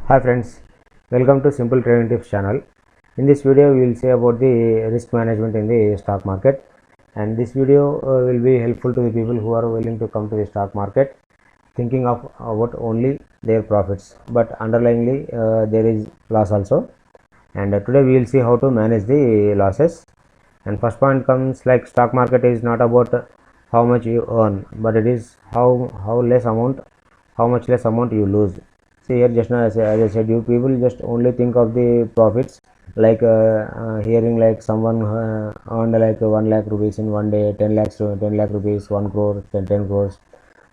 Hi friends, welcome to Simple Trading Tips channel. In this video we will say about the risk management in the stock market, and this video will be helpful to the people who are willing to come to the stock market thinking of about only their profits, but underlyingly there is loss also. And today we will see how to manage the losses. And first point comes like stock market is not about how much you earn, but it is how much less amount you lose. See here, just now as I said, you people just only think of the profits, like hearing like someone earned like 1 lakh rupees in one day, 10 lakh rupees, 1 crore, 10 crores.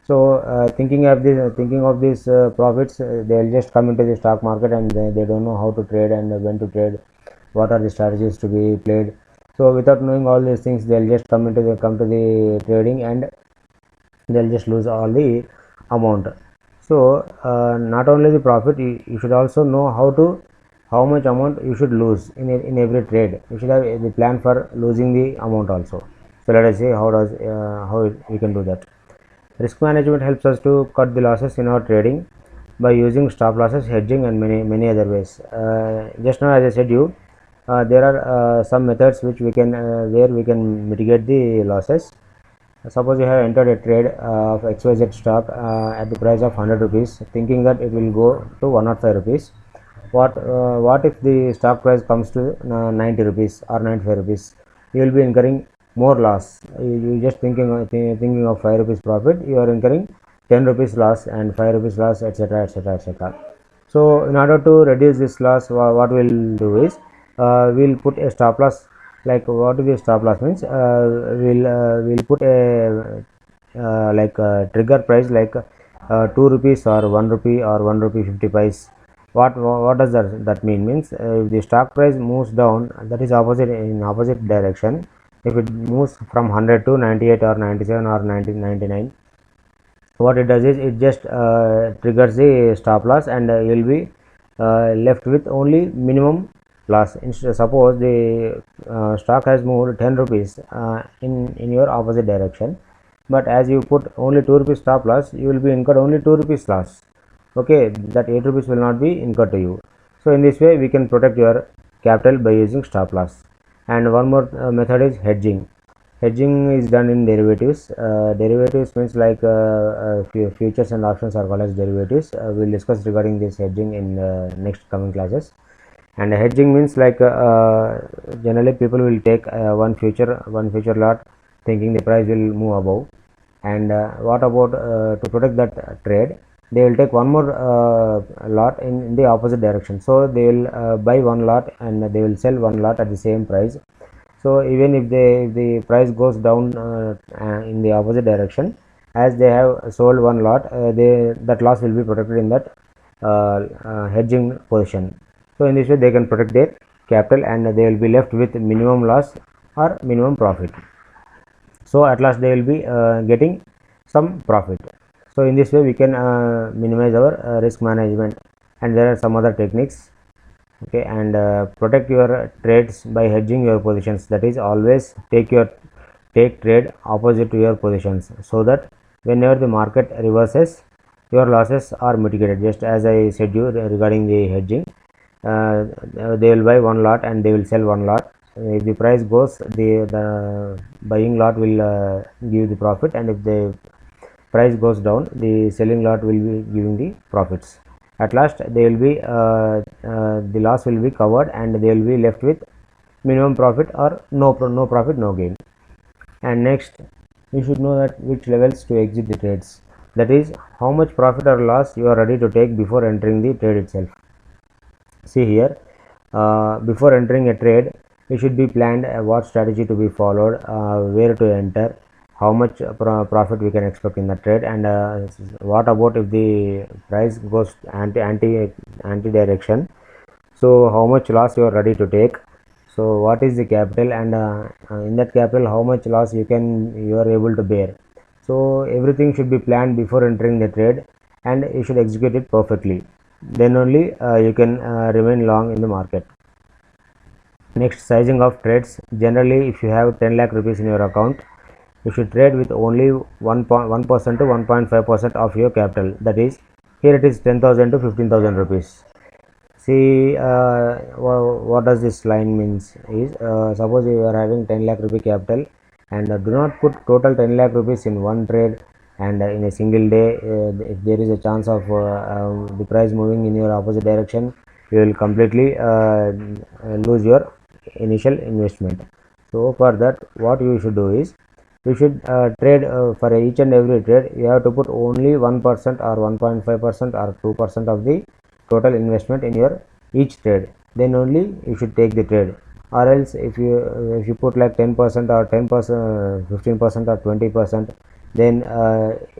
So thinking of these profits, they'll just come into the stock market, and they don't know how to trade and when to trade, what are the strategies to be played. So without knowing all these things, they'll just come to the trading, and they'll just lose all the amount. So not only the profit, you should also know how much amount you should lose in every trade. You should have the plan for losing the amount also. So let us see how we can do that. Risk management helps us to cut the losses in our trading by using stop losses, hedging, and many other ways. Just now, as I said, there are some methods which we can where we can mitigate the losses. Suppose you have entered a trade of XYZ stock at the price of 100 rupees, thinking that it will go to 105 rupees. What if the stock price comes to 90 rupees or 95 rupees? You will be incurring more loss. You just thinking of 5 rupees profit, you are incurring 10 rupees loss and 5 rupees loss, etc., etc., etc. So in order to reduce this loss, what we'll do is we'll put a stop loss. Like, what is the stop loss means? We'll put a like a trigger price, like 2 rupees or 1 rupee or 1 rupee 50 paise. What does that mean? Means if the stock price moves down, that is opposite direction. If it moves from 100 to 98 or 97 or 99, what it does is it just triggers the stop loss, and you will be left with only minimum loss. Suppose the stock has moved 10 rupees in your opposite direction, but as you put only 2 rupees stop loss, you will be incurred only 2 rupees loss. Okay, that 8 rupees will not be incurred to you. So in this way we can protect your capital by using stop loss. And one more method is hedging. Hedging is done in derivatives. Derivatives means like futures and options are called as derivatives. We'll discuss regarding this hedging in next coming classes. And hedging means like generally people will take one future lot, thinking the price will move above. And what about to protect that trade, they will take one more lot in the opposite direction. So they will buy one lot and they will sell one lot at the same price. So even if the price goes down in the opposite direction, as they have sold one lot, that loss will be protected in that hedging position. So in this way they can protect their capital, and they will be left with minimum loss or minimum profit. So at last they will be getting some profit. So in this way we can minimize our risk management. And there are some other techniques. Okay, and protect your trades by hedging your positions. That is, always take trade opposite to your positions, so that whenever the market reverses, your losses are mitigated. Just as I said you regarding the hedging, they will buy one lot and they will sell one lot. If the price goes, the buying lot will give the profit, and if the price goes down, the selling lot will be giving the profits. At last they will be the loss will be covered, and they will be left with minimum profit or no profit, no gain. And next, you should know that which levels to exit the trades. That is, how much profit or loss you are ready to take before entering the trade itself. See here, before entering a trade, it should be planned what strategy to be followed, where to enter, how much profit we can expect in the trade, and what about if the price goes anti direction. So how much loss you are ready to take. So what is the capital, and in that capital how much loss you are able to bear. So everything should be planned before entering the trade, and you should execute it perfectly. Then only you can remain long in the market. Next, sizing of trades. Generally, if you have 10 lakh rupees in your account, you should trade with only 1% to 1.5% of your capital. That is, here it is 10,000 to 15,000 rupees. See, what does this line means is, suppose you are having 10 lakh rupee capital, and do not put total 10 lakh rupees in one trade, and in a single day, if there is a chance of the price moving in your opposite direction, you will completely lose your initial investment. So for that, what you should do is, you should trade for each and every trade. You have to put only 1% or 1.5% or 2% of the total investment in your each trade. Then only you should take the trade. Or else, if you put like 10% or 10%, 15% or 20%, then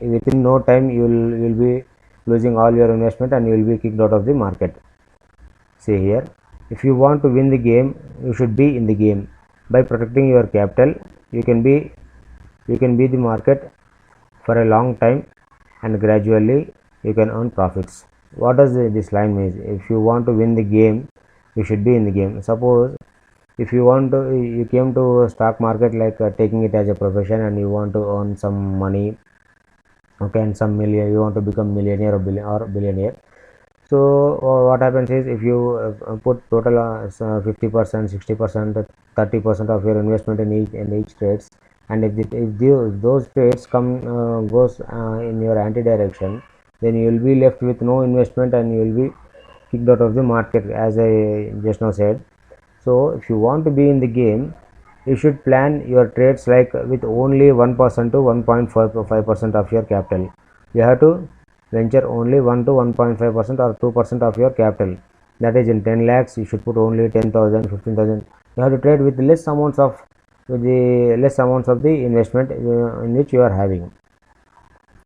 within no time you will be losing all your investment and you will be kicked out of the market. See here, if you want to win the game, you should be in the game. By protecting your capital, you can be the market for a long time, and gradually you can earn profits. What does this line mean? If you want to win the game, you should be in the game. Suppose if you came to stock market like taking it as a profession, and you want to earn some money, okay, and some million, you want to become millionaire or billionaire. So what happens is, if you put total 50%, 60%, 30% of your investment in each trades, and if those trades goes in your anti direction, then you will be left with no investment and you will be kicked out of the market, as I just now said. So if you want to be in the game, you should plan your trades like with only 1% to 1.5% of your capital. You have to venture only 1 to 1.5% or 2% of your capital. That is, in 10 lakhs, you should put only 10,000, 15,000. You have to trade with less amounts of the investment in which you are having.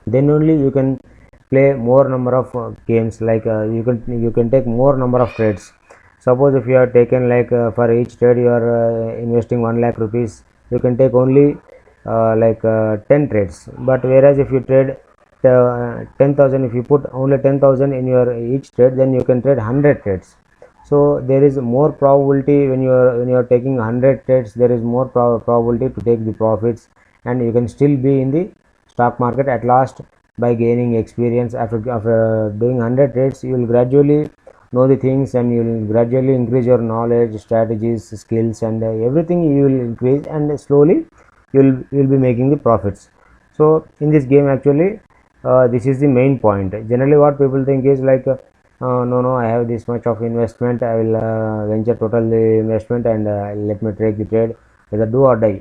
Then only you can play more number of games, like you can take more number of trades. Suppose if you are taken like for each trade you are investing 1 lakh rupees, you can take only 10 trades. But whereas if you trade 10,000, if you put only 10,000 in your each trade, then you can trade 100 trades. So there is more probability when you are taking 100 trades, there is more probability to take the profits, and you can still be in the stock market at last. By gaining experience, after doing 100 trades, you will gradually know the things, and you will gradually increase your knowledge, strategies, skills, and everything you will increase, and slowly you will be making the profits. So in this game, actually, this is the main point. Generally what people think is like, no, I have this much of investment, I will venture total the investment, and let me take the trade, whether do or die.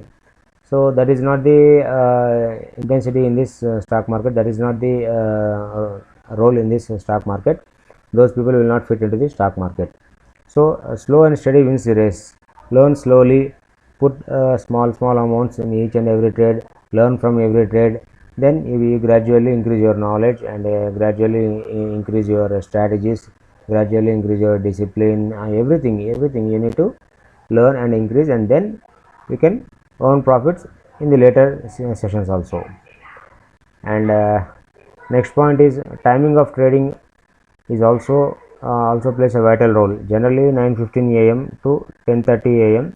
So that is not the intensity in this stock market. That is not the role in this stock market. Those people will not fit into the stock market. So slow and steady wins the race. Learn slowly, put small amounts in each and every trade, learn from every trade. Then you gradually increase your knowledge, and gradually increase your strategies, gradually increase your discipline, everything you need to learn and increase, and then you can earn profits in the later sessions also. And next point is, timing of trading is also plays a vital role. Generally 9:15 a.m. to 10:30 a.m.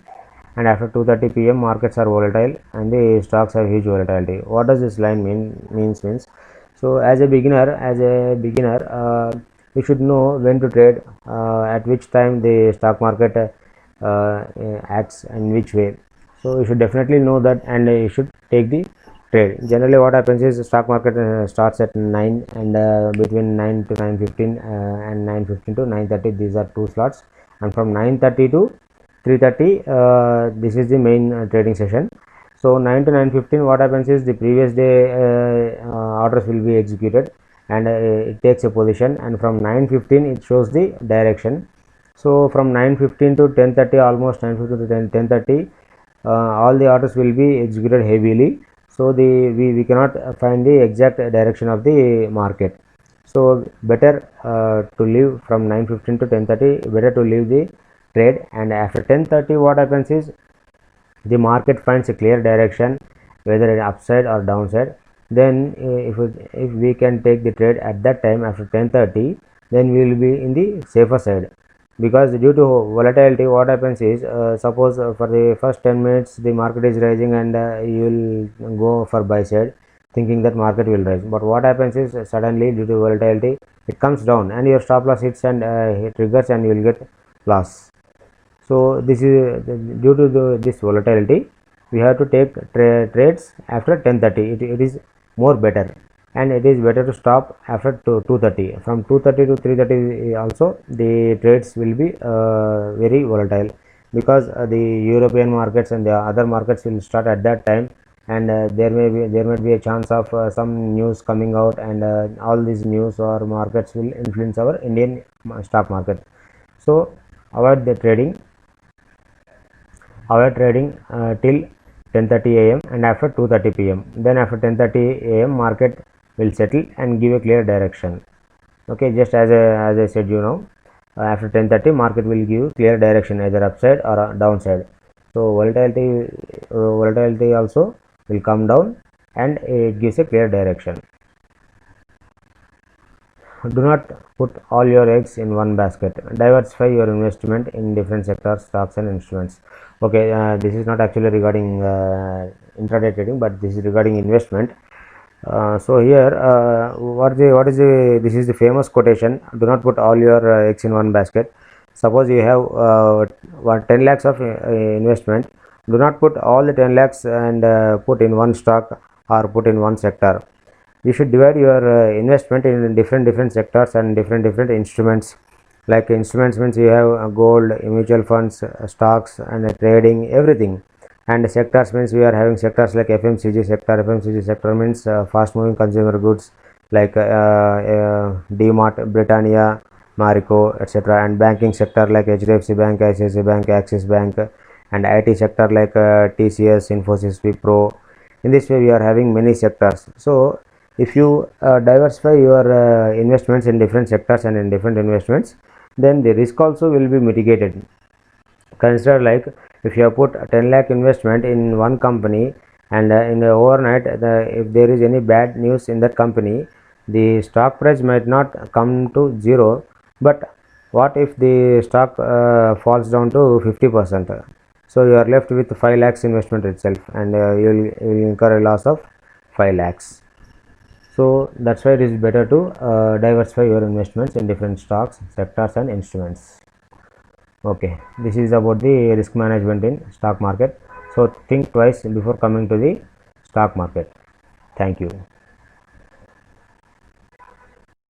and after 2:30 p.m. markets are volatile, and the stocks have huge volatility. What does this line means? So as a beginner, you should know when to trade, at which time the stock market acts, and which way. So you should definitely know that, and you should take the trade. Generally what happens is, the stock market starts at 9, and between 9 to 9:15 and 9:15 to 9:30, these are 2 slots, and from 9:30 to 3:30 this is the main trading session. So 9 to 9:15, what happens is, the previous day orders will be executed, and it takes a position, and from 9:15 it shows the direction. So from 9:15 to 10:30, almost 9:15 to 10:30, all the orders will be executed heavily. So we cannot find the exact direction of the market. So better to leave from 9:15 to 10:30, better to leave the trade. And after 10:30, what happens is, the market finds a clear direction, whether it upside or downside. Then if we can take the trade at that time after 10:30, then we will be in the safer side. Because due to volatility, what happens is, suppose for the first 10 minutes the market is rising, and you will go for buy side. thinking that market will rise, but what happens is suddenly due to volatility it comes down and your stop loss hits and it triggers and you will get loss. So this is due to this volatility we have to take trades after 10:30. It is more better, and it is better to stop after 2:30. From 2:30 to 3:30 also the trades will be very volatile, because the European markets and the other markets will start at that time, and there might be a chance of some news coming out, and all these news or markets will influence our Indian stock market. So avoid trading till 10:30 am and after 2:30 pm. Then after 10:30 am market will settle and give a clear direction. Okay, just as I said, after 10:30 market will give clear direction, either upside or downside. So volatility also will come down and it gives a clear direction. Do not put all your eggs in one basket. Diversify your investment in different sectors, stocks and instruments. Okay, this is not actually regarding intraday trading, but this is regarding investment. So here this is the famous quotation: do not put all your eggs in one basket. Suppose you have 10 lakhs of investment, do not put all the 10 lakhs and put in one stock or put in one sector. You should divide your investment in different sectors and different instruments. Like instruments means you have gold, mutual funds, stocks and trading, everything. And sectors means we are having sectors like FMCG sector. FMCG sector means fast moving consumer goods like DMart, Britannia, Marico, etc. And banking sector like HDFC Bank, ICICI Bank, Axis Bank. And IT sector like TCS, Infosys, Wipro. In this way we are having many sectors. So if you diversify your investments in different sectors and in different investments, then the risk also will be mitigated. Consider, like, if you have put 10 lakh investment in one company, and in the overnight if there is any bad news in that company, the stock price might not come to zero, but what if the stock falls down to 50%? So you are left with 5 lakhs investment itself, and you will incur a loss of 5 lakhs. So that's why it is better to diversify your investments in different stocks, sectors and instruments. Okay, this is about the risk management in stock market. So think twice before coming to the stock market. Thank you.